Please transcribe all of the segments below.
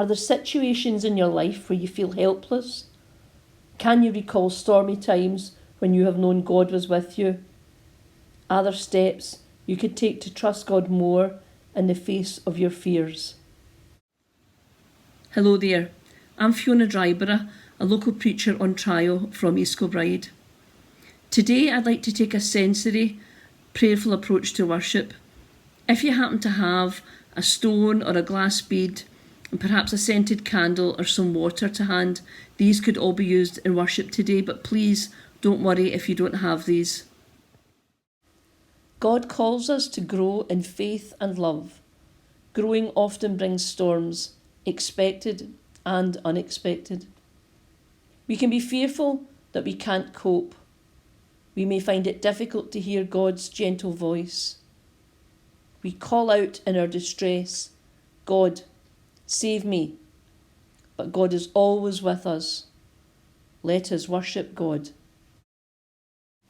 Are there situations in your life where you feel helpless? Can you recall stormy times when you have known God was with you? Are there steps you could take to trust God more in the face of your fears? Hello there, I'm Fiona Dryborough, a local preacher on trial from East Kilbride. Today I'd like to take a sensory, prayerful approach to worship. If you happen to have a stone or a glass bead and perhaps a scented candle or some water to hand, these could all be used in worship today, but please don't worry if you don't have these. God calls us to grow in faith and love. Growing often brings storms, expected and unexpected. We can be fearful that we can't cope. We may find it difficult to hear God's gentle voice. We call out in our distress, God, save me. But God is always with us. Let us worship God.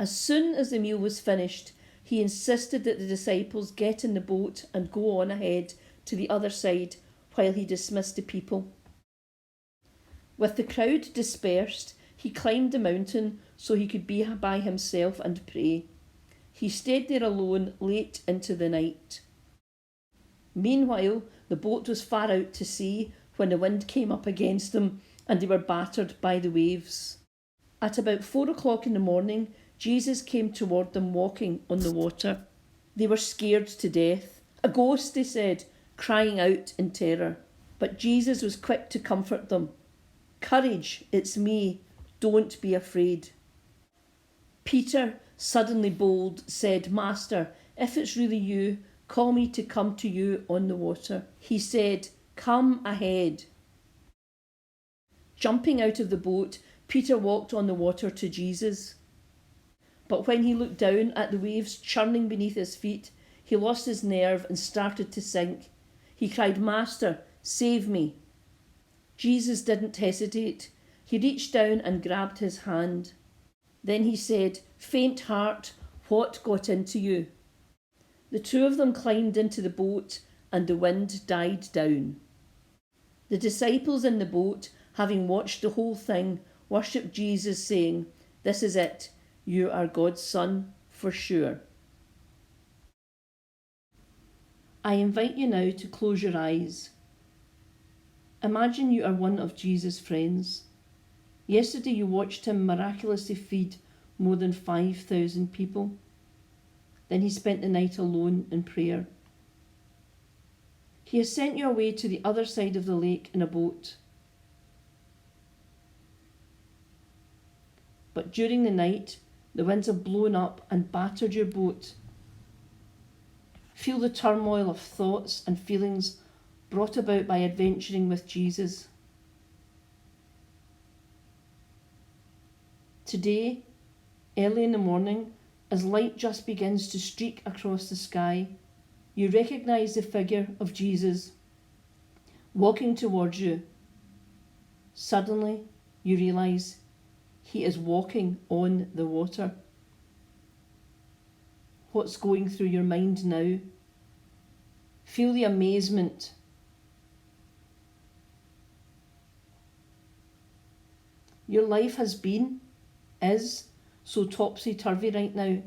As soon as the meal was finished, he insisted that the disciples get in the boat and go on ahead to the other side while he dismissed the people. With the crowd dispersed, he climbed the mountain so he could be by himself and pray. He stayed there alone late into the night. Meanwhile, the boat was far out to sea when the wind came up against them and they were battered by the waves. At about 4 o'clock in the morning, Jesus came toward them walking on the water. They were scared to death. A ghost, they said, crying out in terror. But Jesus was quick to comfort them. Courage, it's me. Don't be afraid. Peter, suddenly bold, said, Master, if it's really you, call me to come to you on the water. He said, Come ahead. Jumping out of the boat, Peter walked on the water to Jesus. But when he looked down at the waves churning beneath his feet, he lost his nerve and started to sink. He cried, Master, save me. Jesus didn't hesitate. He reached down and grabbed his hand. Then he said, Faint heart, what got into you? The two of them climbed into the boat and the wind died down. The disciples in the boat, having watched the whole thing, worshipped Jesus, saying, This is it. You are God's Son, for sure. I invite you now to close your eyes. Imagine you are one of Jesus' friends. Yesterday you watched him miraculously feed more than 5,000 people. Then he spent the night alone in prayer. He has sent you away to the other side of the lake in a boat. But during the night, the winds have blown up and battered your boat. Feel the turmoil of thoughts and feelings brought about by adventuring with Jesus. Today, early in the morning, as light just begins to streak across the sky, you recognise the figure of Jesus walking towards you. Suddenly, you realise he is walking on the water. What's going through your mind now? Feel the amazement. Your life has been, is, so topsy-turvy right now.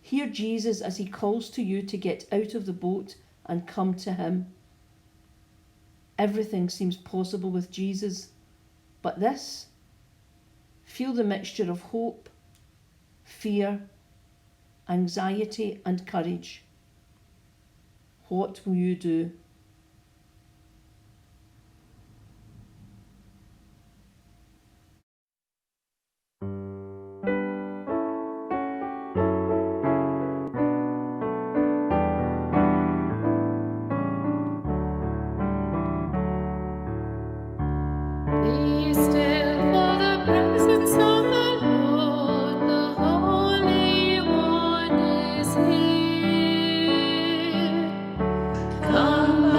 Hear Jesus as he calls to you to get out of the boat and come to him. Everything seems possible with Jesus, but this? Feel the mixture of hope, fear, anxiety and courage. What will you do? Be still for the presence of the Lord, the Holy One is here. Come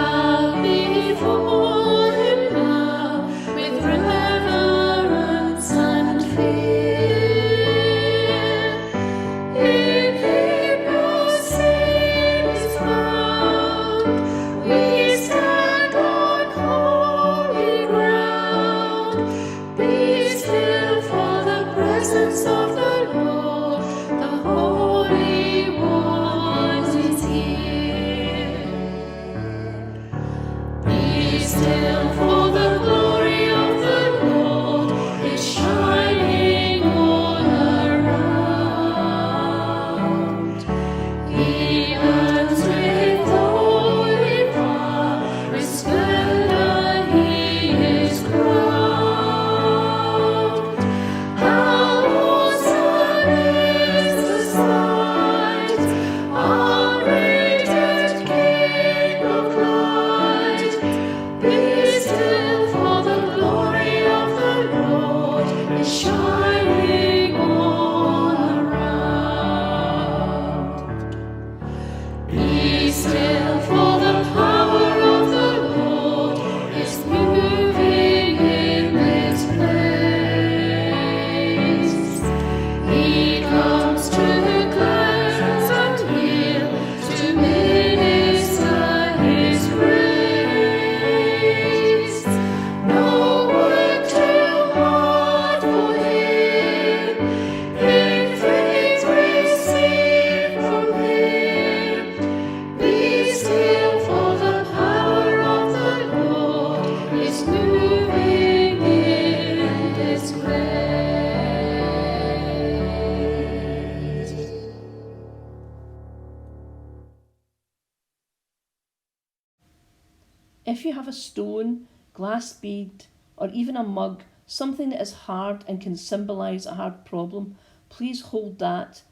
If you have a stone, glass bead, or even a mug, something that is hard and can symbolise a hard problem, please hold that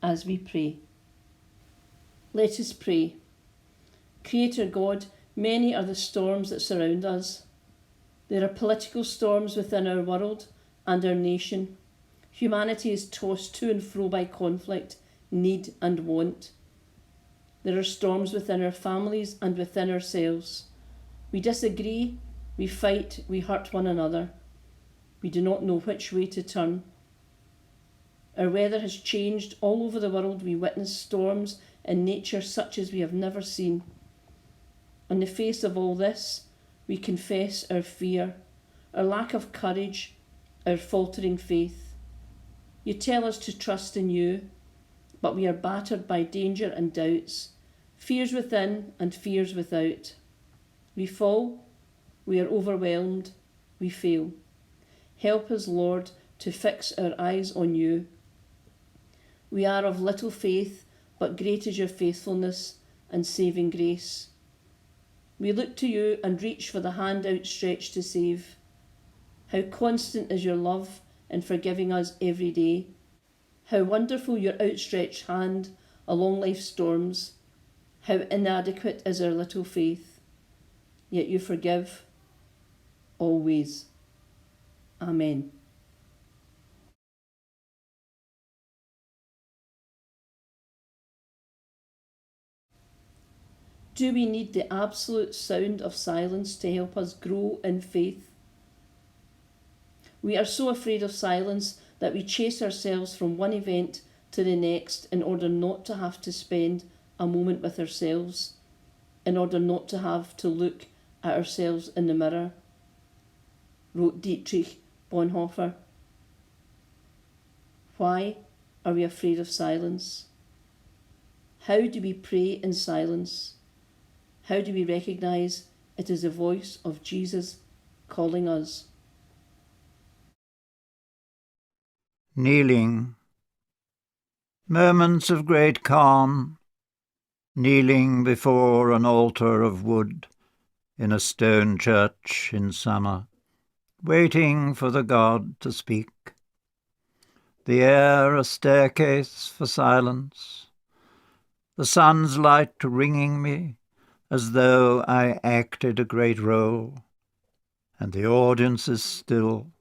as we pray. Let us pray. Creator God, many are the storms that surround us. There are political storms within our world and our nation. Humanity is tossed to and fro by conflict, need and want. There are storms within our families and within ourselves. We disagree, we fight, we hurt one another. We do not know which way to turn. Our weather has changed all over the world. We witness storms in nature such as we have never seen. In the face of all this, we confess our fear, our lack of courage, our faltering faith. You tell us to trust in you, but we are battered by danger and doubts, fears within and fears without. We fall, we are overwhelmed, we fail. Help us, Lord, to fix our eyes on you. We are of little faith, but great is your faithfulness and saving grace. We look to you and reach for the hand outstretched to save. How constant is your love in forgiving us every day. How wonderful your outstretched hand along life's storms. How inadequate is our little faith. Yet you forgive always. Amen. Do we need the absolute sound of silence to help us grow in faith? We are so afraid of silence that we chase ourselves from one event to the next in order not to have to spend a moment with ourselves, in order not to have to look at ourselves in the mirror, wrote Dietrich Bonhoeffer. Why are we afraid of silence? How do we pray in silence? How do we recognise it is the voice of Jesus calling us? Kneeling. Moments of great calm, kneeling before an altar of wood in a stone church in summer, waiting for the God to speak. The air a staircase for silence, the sun's light ringing me as though I acted a great role, and the audience is still,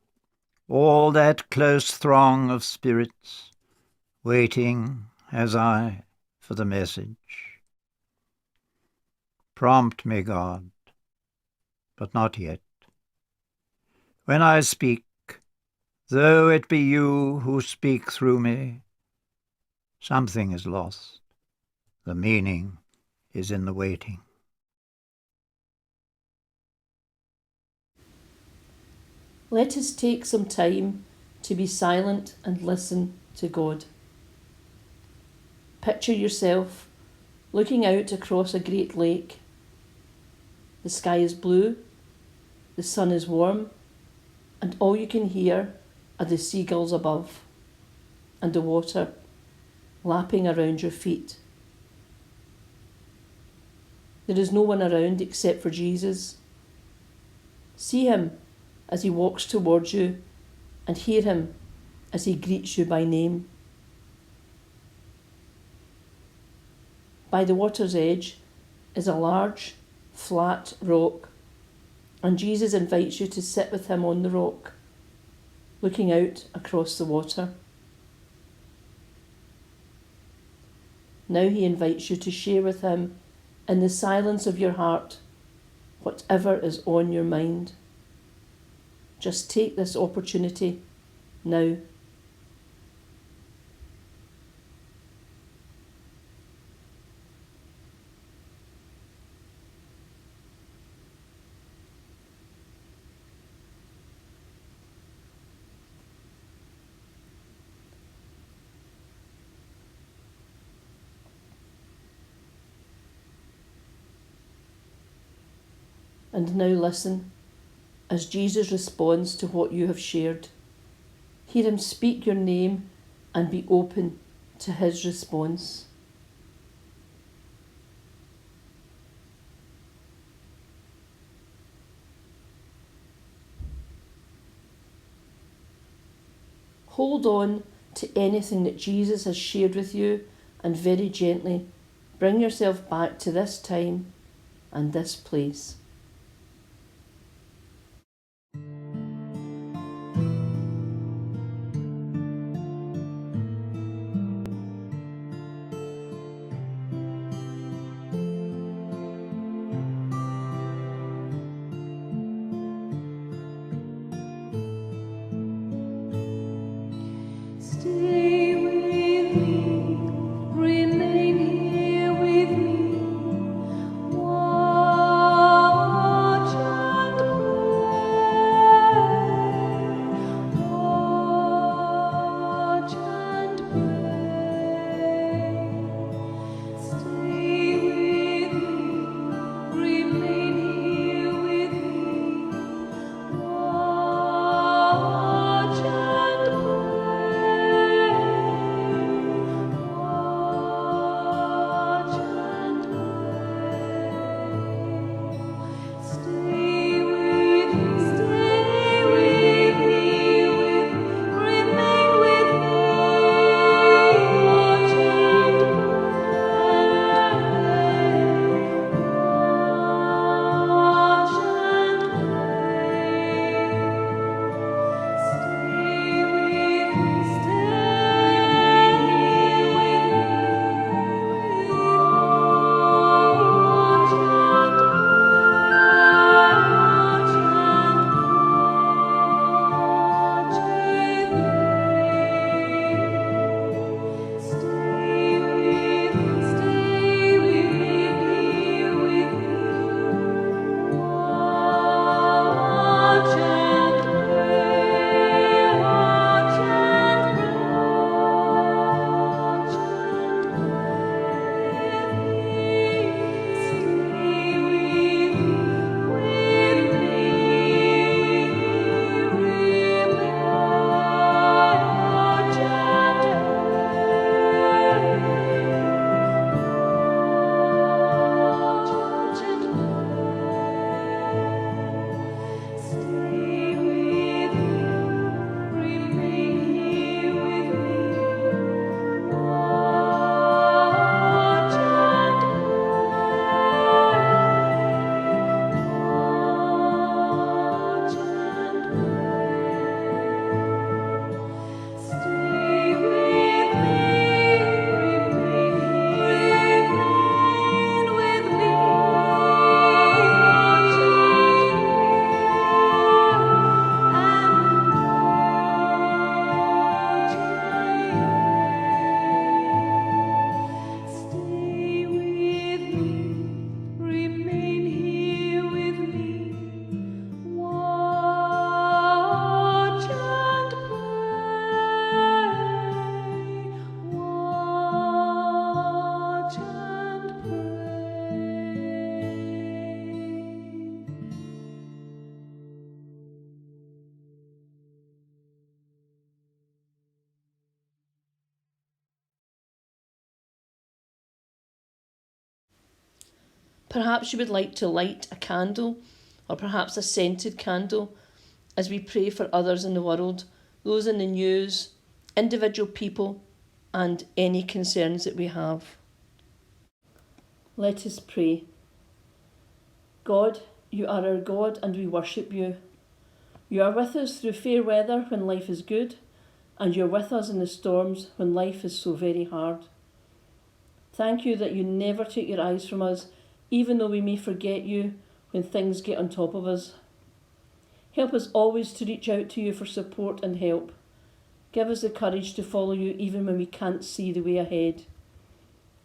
all that close throng of spirits, waiting as I for the message. Prompt me, God, but not yet. When I speak, though it be you who speak through me, something is lost. The meaning is in the waiting. Let us take some time to be silent and listen to God. Picture yourself looking out across a great lake. The sky is blue, the sun is warm, and all you can hear are the seagulls above and the water lapping around your feet. There is no one around except for Jesus. See him as he walks towards you and hear him as he greets you by name. By the water's edge is a large, flat rock, and Jesus invites you to sit with him on the rock, looking out across the water. Now he invites you to share with him, in the silence of your heart, whatever is on your mind. Just take this opportunity now. And now listen as Jesus responds to what you have shared. Hear him speak your name and be open to his response. Hold on to anything that Jesus has shared with you and very gently bring yourself back to this time and this place. Stay with me, remain here with me, watch and pray, watch and pray. Stay with me, remain here with me, watch and pray. Perhaps you would like to light a candle, or perhaps a scented candle, as we pray for others in the world, those in the news, individual people, and any concerns that we have. Let us pray. God, you are our God and we worship you. You are with us through fair weather when life is good, and you're with us in the storms when life is so very hard. Thank you that you never take your eyes from us, even though we may forget you when things get on top of us. Help us always to reach out to you for support and help. Give us the courage to follow you even when we can't see the way ahead.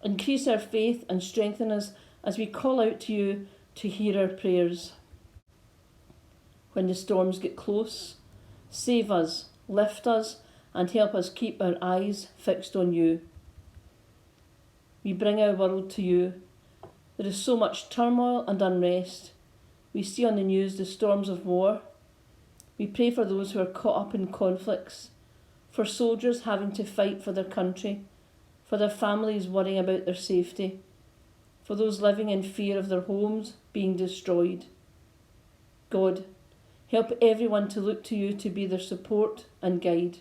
Increase our faith and strengthen us as we call out to you to hear our prayers. When the storms get close, save us, lift us, and help us keep our eyes fixed on you. We bring our world to you. There is so much turmoil and unrest. We see on the news the storms of war. We pray for those who are caught up in conflicts, for soldiers having to fight for their country, for their families worrying about their safety, for those living in fear of their homes being destroyed. God, help everyone to look to you to be their support and guide.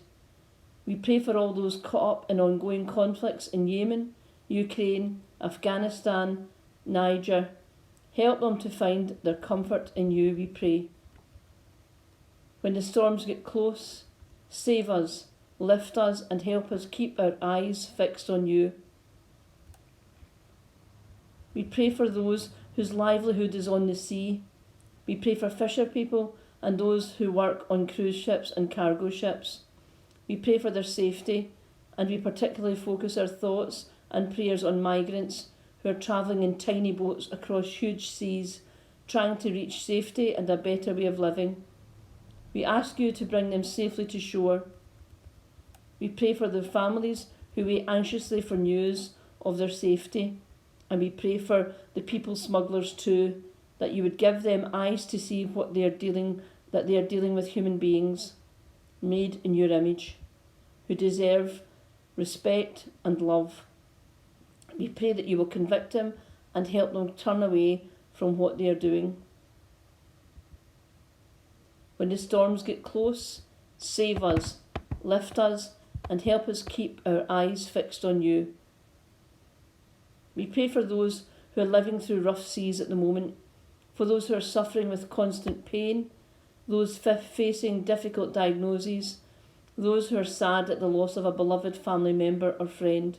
We pray for all those caught up in ongoing conflicts in Yemen, Ukraine, Afghanistan, Niger. Help them to find their comfort in you, we pray. When the storms get close, save us, lift us, and help us keep our eyes fixed on you. We pray for those whose livelihood is on the sea. We pray for fisher people and those who work on cruise ships and cargo ships. We pray for their safety, and we particularly focus our thoughts and prayers on migrants who are travelling in tiny boats across huge seas, trying to reach safety and a better way of living. We ask you to bring them safely to shore. We pray for their families who wait anxiously for news of their safety. And we pray for the people smugglers too, that you would give them eyes to see that they are dealing with human beings made in your image, who deserve respect and love. We pray that you will convict them and help them turn away from what they are doing. When the storms get close, save us, lift us, and help us keep our eyes fixed on you. We pray for those who are living through rough seas at the moment, for those who are suffering with constant pain, those facing difficult diagnoses, those who are sad at the loss of a beloved family member or friend,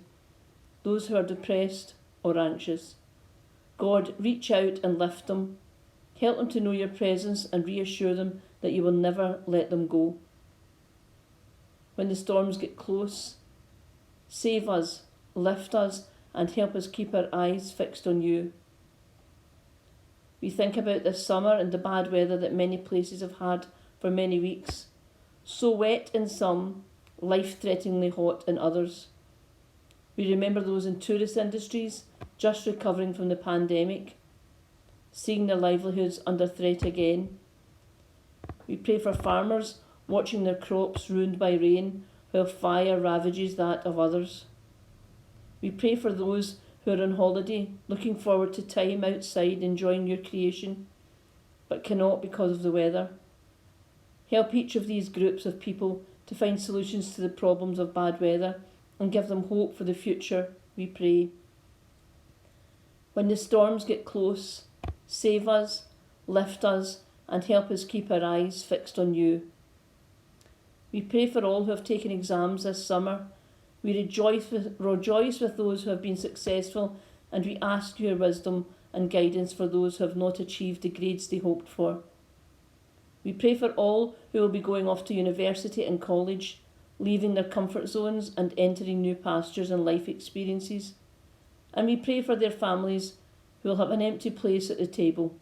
those who are depressed or anxious. God, reach out and lift them. Help them to know your presence and reassure them that you will never let them go. When the storms get close, save us, lift us, and help us keep our eyes fixed on you. We think about this summer and the bad weather that many places have had for many weeks. So wet in some, life-threateningly hot in others. We remember those in tourist industries just recovering from the pandemic, seeing their livelihoods under threat again. We pray for farmers watching their crops ruined by rain while fire ravages that of others. We pray for those who are on holiday, looking forward to time outside enjoying your creation, but cannot because of the weather. Help each of these groups of people to find solutions to the problems of bad weather and give them hope for the future, we pray. When the storms get close, save us, lift us, and help us keep our eyes fixed on you. We pray for all who have taken exams this summer. We rejoice with those who have been successful, and we ask your wisdom and guidance for those who have not achieved the grades they hoped for. We pray for all who will be going off to university and college, leaving their comfort zones and entering new pastures and life experiences. And we pray for their families who will have an empty place at the table.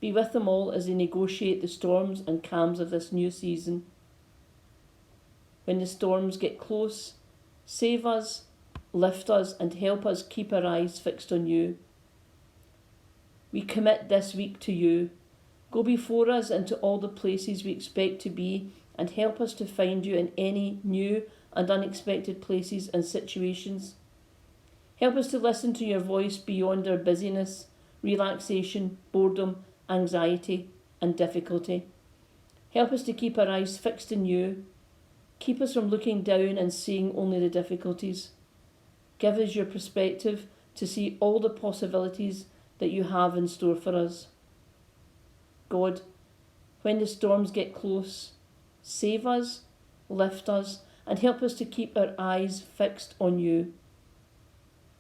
Be with them all as they negotiate the storms and calms of this new season. When the storms get close, save us, lift us, and help us keep our eyes fixed on you. We commit this week to you. Go before us into all the places we expect to be and help us to find you in any new and unexpected places and situations. Help us to listen to your voice beyond our busyness, relaxation, boredom, anxiety, and difficulty. Help us to keep our eyes fixed on you. Keep us from looking down and seeing only the difficulties. Give us your perspective to see all the possibilities that you have in store for us. God, when the storms get close, save us, lift us, and help us to keep our eyes fixed on you.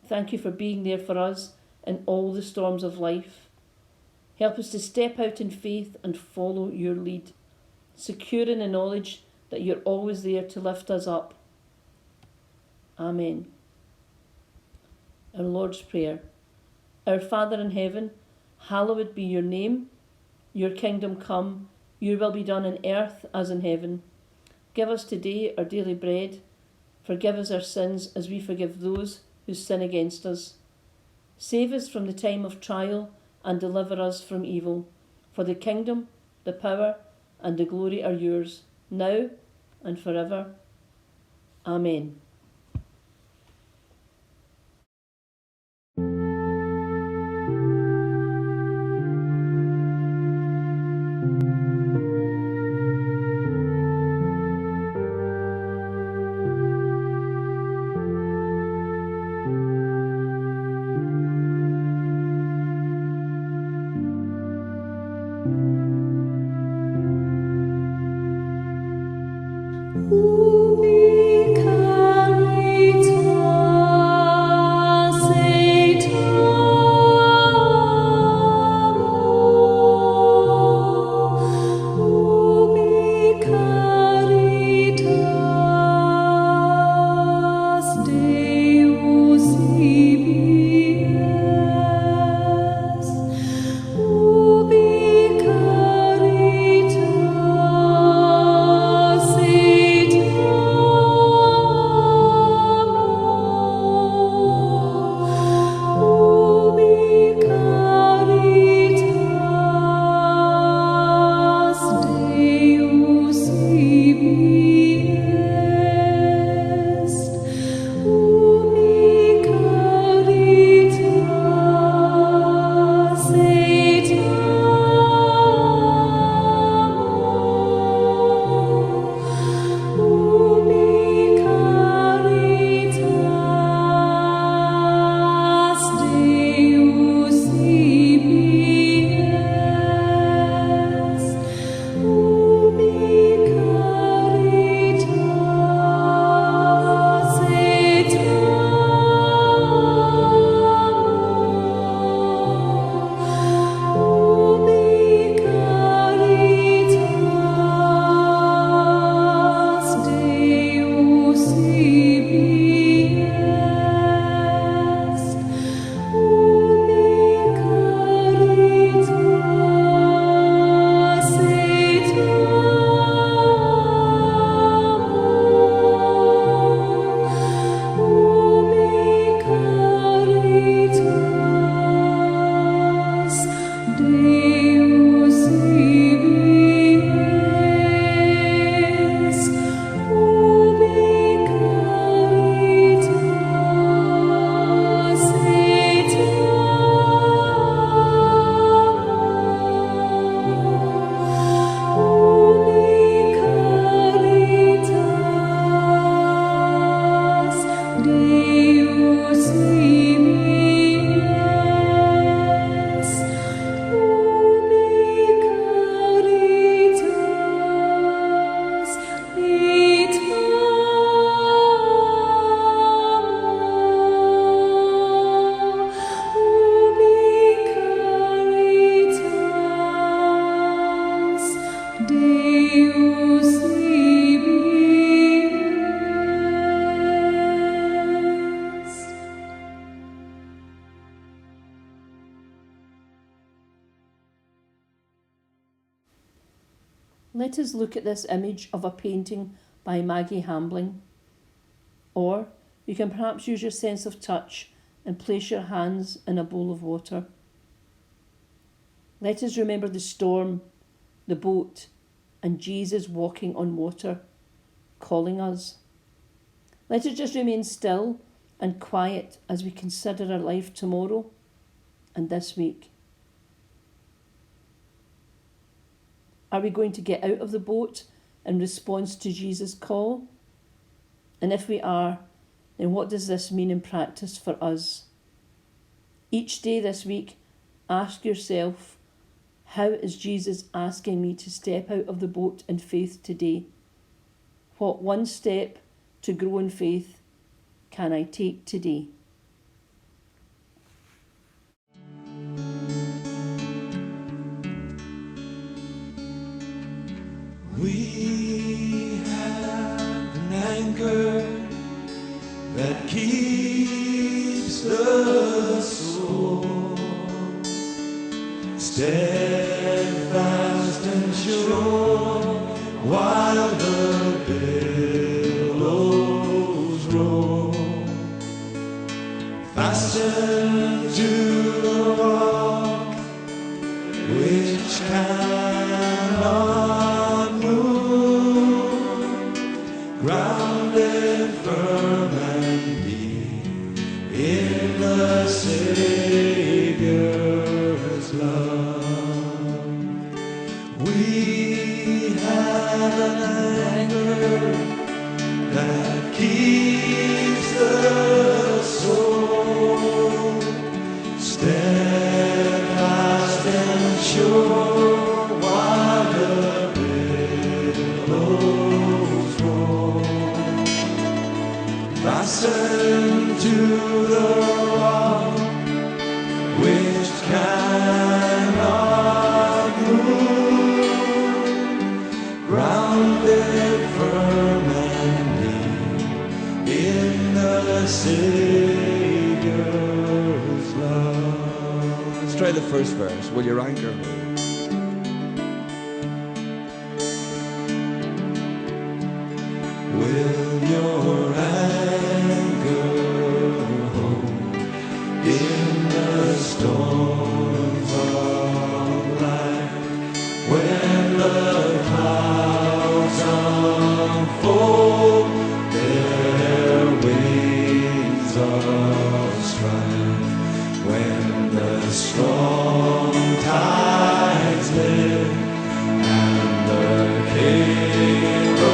Thank you for being there for us in all the storms of life. Help us to step out in faith and follow your lead, secure in the knowledge that you're always there to lift us up. Amen. Our Lord's Prayer. Our Father in heaven, hallowed be your name. Your kingdom come, your will be done on earth as in heaven. Give us today our daily bread. Forgive us our sins as we forgive those who sin against us. Save us from the time of trial and deliver us from evil. For the kingdom, the power, and the glory are yours, now and forever. Amen. Let us look at this image of a painting by Maggie Hambling. Or you can perhaps use your sense of touch and place your hands in a bowl of water. Let us remember the storm, the boat, and Jesus walking on water, calling us. Let us just remain still and quiet as we consider our life tomorrow and this week. Are we going to get out of the boat in response to Jesus' call? And if we are, then what does this mean in practice for us? Each day this week, ask yourself, how is Jesus asking me to step out of the boat in faith today? What one step to grow in faith can I take today? We have an anchor that keeps the soul steadfast and sure while the billows roll. Fastened to the rock which cannot move, grounded firm and deep in the Savior's love. We have an anchor that keeps the soul steadfast and sure while the billows roll. Fastened to the rock which cannot move, grounded firm and deep in the Savior's love. Let's try the first verse. Will your anchor hold? Will your anchor hold in the storms of life when the clouds unfold their wings of strife, when the strong tides lift and the cables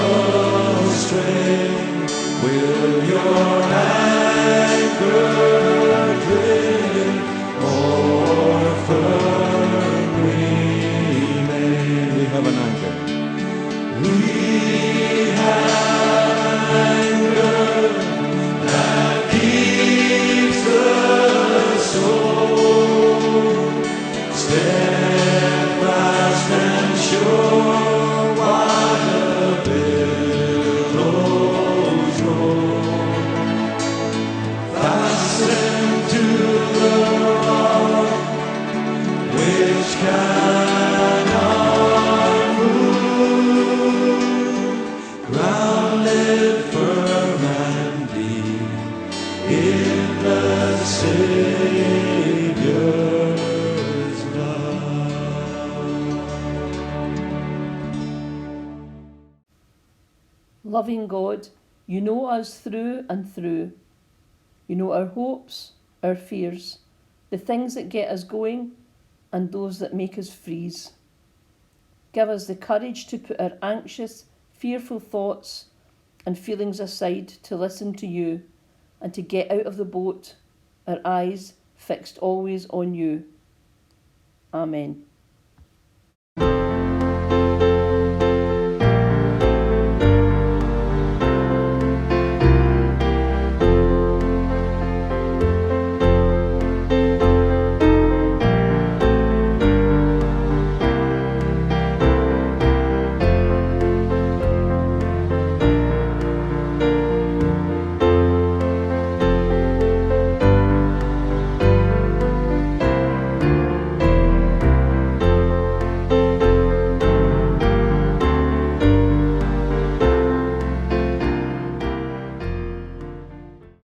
strain? Will your anchor drift or firm remain? We have an anchor. We have an anchor that keeps the soul steadfast and sure while the billows roll. Fastened to the rock which cannot move, grounded firm and deep in the Savior's love. Loving God, you know us through and through. You know our hopes, our fears, the things that get us going and those that make us freeze. Give us the courage to put our anxious, fearful thoughts and feelings aside to listen to you and to get out of the boat, our eyes fixed always on you. Amen.